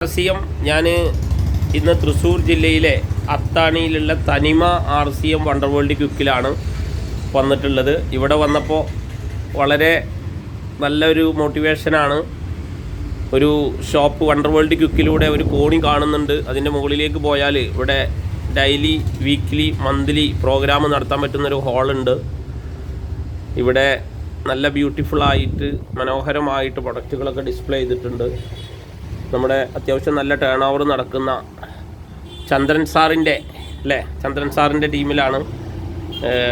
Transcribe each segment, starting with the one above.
RCM ഞാൻ ഇന്ന് തൃശ്ശൂർ ജില്ലയിലെ അത്താണിയിലുള്ള തനിമ RCM വണ്ടർ വേൾഡ് ക്വിക്കിലാണ് വന്നിട്ടുള്ളത്. ഇവിടെ വന്നപ്പോൾ വളരെ നല്ലൊരു മോട്ടിവേഷനാണ്. ഒരു ഷോപ്പ് വണ്ടർ വേൾഡ് ക്വിക്കിലൂടെ ഒരു കോണി കാണുന്നുണ്ട്. അതിൻ്റെ മുകളിലേക്ക് പോയാൽ ഇവിടെ ഡെയിലി, വീക്ക്ലി, മന്ത്ലി പ്രോഗ്രാം നടത്താൻ പറ്റുന്നൊരു ഹാളുണ്ട്. ഇവിടെ നല്ല ബ്യൂട്ടിഫുള്ളായിട്ട് മനോഹരമായിട്ട് പ്രൊഡക്റ്റുകളൊക്കെ ഡിസ്പ്ലേ ചെയ്തിട്ടുണ്ട്. നമ്മുടെ അത്യാവശ്യം നല്ല ടേൺ ഓവർ നടക്കുന്ന ചന്ദ്രൻ സാറിൻ്റെ ടീമിലാണ്.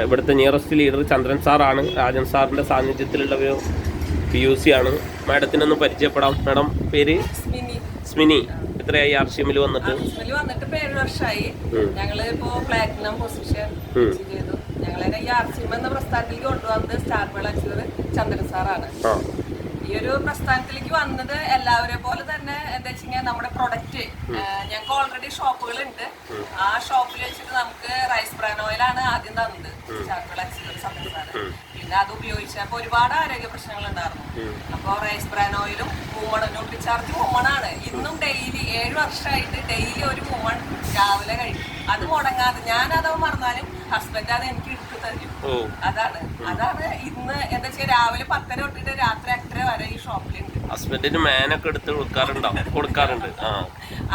ഇവിടുത്തെ നിയറസ്റ്റ് ലീഡർ ചന്ദ്രൻ സാറാണ്. രാജൻ സാറിൻ്റെ സാന്നിധ്യത്തിലുള്ള ഒരു PUC ആണ്. മാഡത്തിനൊന്ന് പരിചയപ്പെടാം. മാഡം പേര് സ്മിനി. എത്രയായി RCMൽ വന്നിട്ട്? 7 വർഷമായി. ഞങ്ങൾ ഇപ്പോൾ പ്ലാറ്റിനം പൊസിഷൻ ചെയ്തു. ഞങ്ങളെ ഈ RCM എന്ന പ്രസ്ഥാനത്തിലേക്ക് കൊണ്ടുവന്നത് സ്റ്റാർ വേൾഡ് അച്ചീവർ ചന്ദ്രൻ സാറാണ്. ഈ ഒരു പ്രസ്ഥാനത്തിലേക്ക് വന്നത് എല്ലാവരെ പോലെ തന്നെ എന്താ വെച്ചാൽ നമ്മുടെ പ്രൊഡക്റ്റ് ഞങ്ങൾക്ക് ഓൾറെഡി ഷോപ്പുകളുണ്ട്. ആ ഷോപ്പിൽ വെച്ചിട്ട് നമുക്ക് റൈസ് ബ്രാൻ ഓയിലാണ് ആദ്യം തന്നത് പിന്നെ അത് ഉപയോഗിച്ചപ്പോൾ ഒരുപാട് ആരോഗ്യ പ്രശ്നങ്ങൾ ഉണ്ടായിരുന്നു. അപ്പോൾ റൈസ് ബ്രാൻ ഓയിലും വുമൺ ന്യൂട്രിചാർജ് വുമണാണ് ഇന്നും ഡെയിലി 7 വർഷമായിട്ട് ഡെയിലി ഒരു വുമൺ രാവിലെ കഴിക്കും. അത് മുടങ്ങാതെ ഞാനത് മറന്നാലും ഹസ്ബൻഡ് അത് എനിക്ക് എടുത്തു തരും. അതാണ് ഇന്ന് എന്താ വെച്ചാൽ രാവിലെ 10 തൊട്ടിട്ട് രാത്രി 8 വരെ ഈ ഷോപ്പിലുണ്ട്. ഹസ്ബൻഡിന് മേനൊക്കെ എടുത്ത് കൊടുക്കാറുണ്ട്.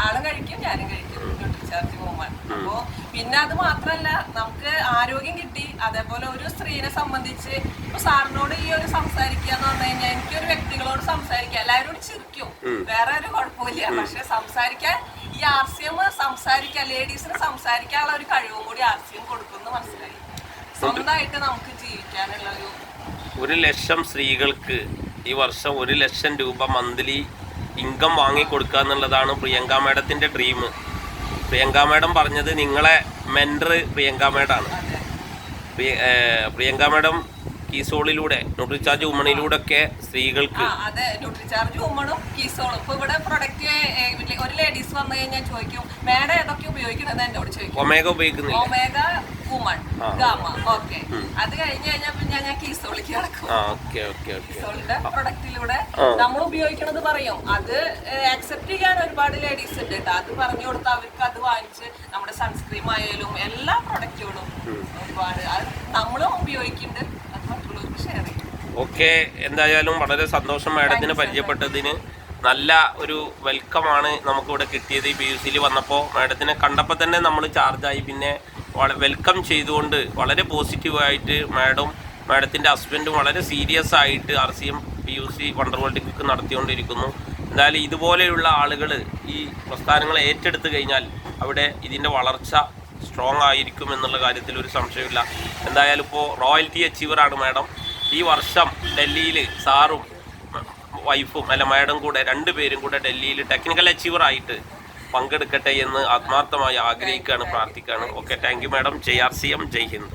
ആളും കഴിക്കും, ഞാനും കഴിക്കും ന്യൂട്രിചാർജ് വുമൺ. അപ്പോ പിന്നെ അത് മാത്രല്ല നമുക്ക് ആരോഗ്യം കിട്ടി. അതേപോലെ ഒരു സ്ത്രീനെ സംബന്ധിച്ച് ഇപ്പൊ സാറിനോട് ഈ ഒരു സംസാരിക്കുക എന്ന് പറഞ്ഞു കഴിഞ്ഞാൽ എനിക്കൊരു വ്യക്തികളോട് സംസാരിക്കുക, എല്ലാവരോടും ചിരിക്കും, വേറെ ഒരു കുഴപ്പമില്ല. പക്ഷെ സംസാരിക്കാൻ ഈ RCM സംസാരിക്കാൻ ലേഡീസിന് സംസാരിക്കാനുള്ള ഒരു കഴിവും കൂടി RCM കൊടുക്കുമെന്ന് മനസ്സിലായി. സ്വന്തമായിട്ട് നമുക്ക് ജീവിക്കാനുള്ള 1,00,000 സ്ത്രീകൾക്ക് ഈ വർഷം 1,00,000 രൂപ മന്ത്ലി ഇൻകം വാങ്ങിക്കൊടുക്കുക എന്നുള്ളതാണ് പ്രിയങ്ക മാഡത്തിൻ്റെ ഡ്രീം. പ്രിയങ്ക മാഡം പറഞ്ഞത് നിങ്ങളെ മെൻറ്റർ പ്രിയങ്ക മാഡമാണ്. പ്രിയങ്ക മാഡം കീസോളിലൂടെ ന്യൂട്രിചാർജ് വുമണിലൂടെ ഒക്കെ സ്ത്രീകൾക്ക് അതെ ന്യൂട്രിചാർജ് വുമണും കീസോളും ഇപ്പൊ ഇവിടെ പ്രൊഡക്റ്റ് ഒരു ലേഡീസ് വന്നു കഴിഞ്ഞാൽ ചോദിക്കും മാഡം ഏതൊക്കെ ഉപയോഗിക്കുന്നത് എന്നോട് ചോദിക്കും. ഒമേഗ ഉപയോഗിക്കുന്നില്ല. Omega woman gamma okay. അത് കഴിഞ്ഞ് കഴിഞ്ഞാൽ പിന്നെ ഞാൻ കീസോളിലേക്ക് കിടക്കും. കീസോളിന്റെ പ്രൊഡക്റ്റിലൂടെ നമ്മൾ ഉപയോഗിക്കണത് പറയും. അത് അക്സെപ്റ്റ് ചെയ്യാൻ ഒരുപാട് ലേഡീസ് ഉണ്ട് കേട്ടോ. അത് പറഞ്ഞു കൊടുത്താൽ അവർക്ക് അത് വാങ്ങിച്ച് നമ്മുടെ സൺസ്ക്രീം ആയാലും എല്ലാ പ്രൊഡക്റ്റുകളും ഒരുപാട് അത് നമ്മളും ഉപയോഗിക്കുന്നുണ്ട്. ഓക്കെ, എന്തായാലും വളരെ സന്തോഷം മാഡത്തിന് പരിചയപ്പെട്ടതിന്. നല്ല ഒരു വെൽക്കമാണ് നമുക്കിവിടെ കിട്ടിയത്. ഈ PUCയിൽ വന്നപ്പോൾ മാഡത്തിനെ കണ്ടപ്പോൾ തന്നെ നമ്മൾ ചാർജായി. പിന്നെ വെൽക്കം ചെയ്തുകൊണ്ട് വളരെ പോസിറ്റീവായിട്ട് മാഡത്തിൻ്റെ ഹസ്ബൻഡും വളരെ സീരിയസ് ആയിട്ട് RCM PUC wonder world quick നടത്തിക്കൊണ്ടിരിക്കുന്നു. എന്തായാലും ഇതുപോലെയുള്ള ആളുകൾ ഈ പ്രസ്ഥാനങ്ങളെ ഏറ്റെടുത്ത് കഴിഞ്ഞാൽ അവിടെ ഇതിൻ്റെ വളർച്ച സ്ട്രോങ് ആയിരിക്കും എന്നുള്ള കാര്യത്തിൽ ഒരു സംശയമില്ല. എന്തായാലും ഇപ്പോൾ റോയൽറ്റി അച്ചീവറാണ് മാഡം. ഈ വർഷം ഡൽഹിയിൽ സാറും വൈഫും മാഡം കൂടെ 2 പേരും കൂടെ ഡൽഹിയിൽ ടെക്നിക്കൽ അച്ചീവറായിട്ട് പങ്കെടുക്കട്ടെ എന്ന് ആത്മാർത്ഥമായി ആഗ്രഹിക്കുകയാണ്, പ്രാർത്ഥിക്കുകയാണ്. Okay, thank you madam. ജയ് RCM, ജയ് ഹിന്ദ്.